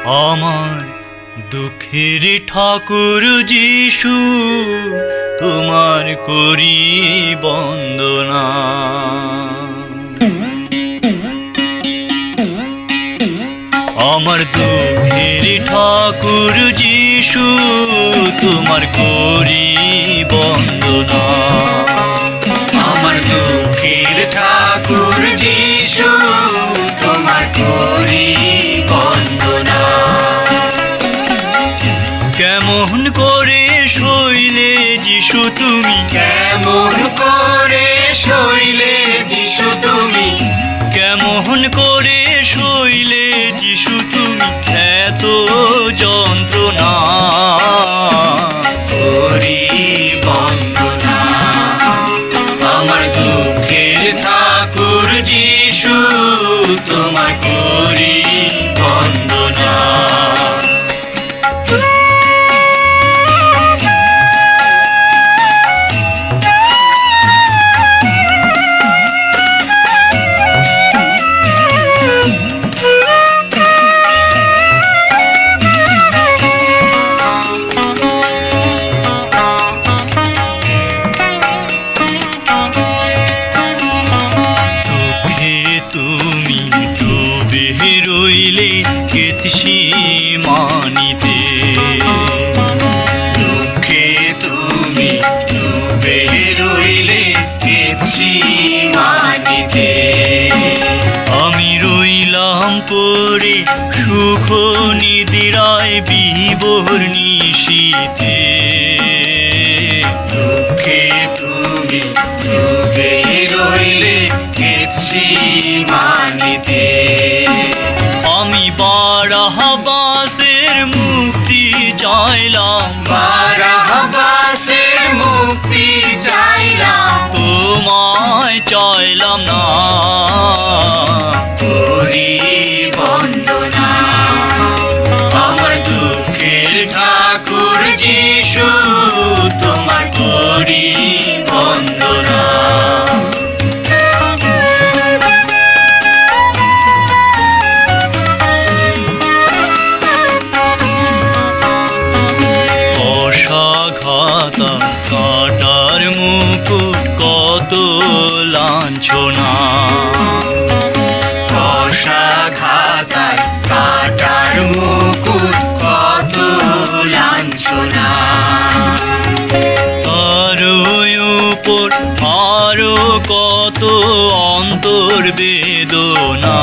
আমার দুঃখের ঠাকুর যিশু, তোমার করি বন্দনা। আমার দুঃখের ঠাকুর যিশু, তোমার করি বন্দনা। আমার দুঃখের ঠাকুর যিশু, তোমার করি বন্দনা। কেমন করে সইলে যিশু তুমি, কেমন করে সইলে যিশু তুমি, কেমন করে সইলে যিশু তুমি এত যন্ত্রণা। করি বন্দনা। আমার দুঃখের ঠাকুর যিশু, তোমার করি বন্দনা। তুমি ডুবে রইলে গেতসিমানিতে, দুঃখে তুমি ডুবে রইলে গেতসিমানিতে। আমি রইলাম পরে সুখ নিদ্রায় বিভোর নিশীথে। দুঃখে তুমি ডুবে রইলে গেতসিমানিতে। আমি বারাবাসের মুক্তি চাইলাম, বারাবাসের মুক্তি চাইলাম, তোমায় চাইলাম না। করি বন্দনা। আমার দুঃখের ঠাকুর যিশু, তোমার করি বন্দনা। অসাঘাতা কাটার মুকুট কত লাঞ্ছনা। অসাঘাতায় কাটার মুকুট কত লাঞ্ছনা। আরো উপর আরো কত অন্তর বেদনা।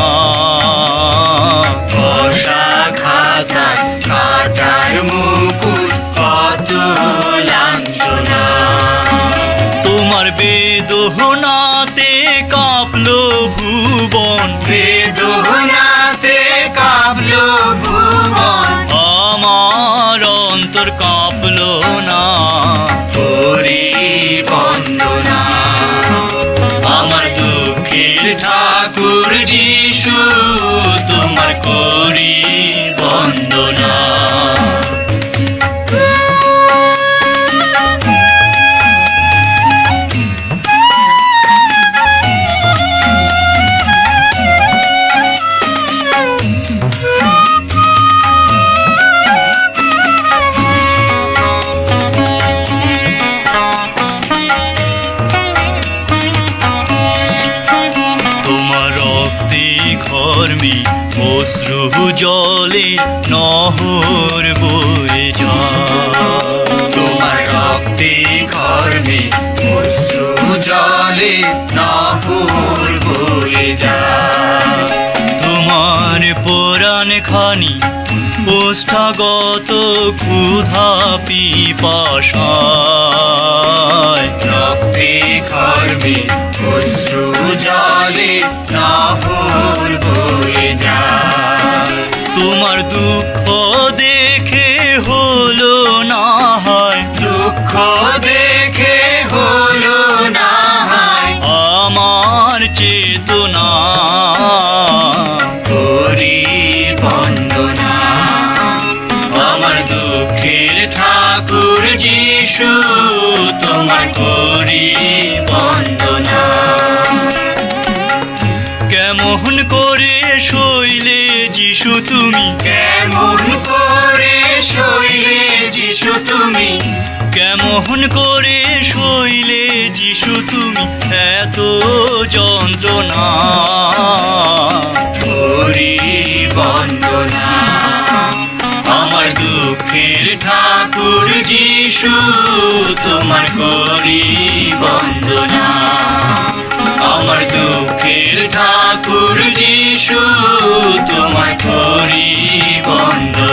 অসাঘাতায় কাটার মুকুট কত লাঞ্ছনা। তোমার বেদনাতে কাঁপলো ভুবন, বেদনাতে কাঁপলো ভুবন, আমার অন্তর কাঁপলো না। করি বন্দনা। আমার দুঃখের ঠাকুর যিশু, তোমার করি বন্দনা। তোমার রক্তে ঘর্মে অশ্রু জলে নহর বয়ে যায়। তোমার রক্তে ঘর্মে অশ্রু জলে নহর বয়ে যায়। তোমার পুরাণ খানি ওষ্ঠাগত ক্ষুধা পিপাসায়। রক্তে ঘর্মে অশ্রু জলে নহর বয়ে যায়। তোমার দুঃখ দেখে হলো না হয়, দুঃখ দেখে হলো না হয়, আমার চেতনা। করি বন্দনা। আমার দুঃখের ঠাকুর যিশু, তোমার করি বন্দনা। কেমন করে সইলে যিশু তুমি, কেমন করে সইলে যিশু তুমি, কেমন করে সইলে যিশু তুমি এত যন্ত্রণা। করি বন্দনা আমার দুঃখের ঠাকুর যিশু, তোমার করি বন্দনা। আমার দুঃখের ঠাকুর যিশু, তোমার করি বন্দনা।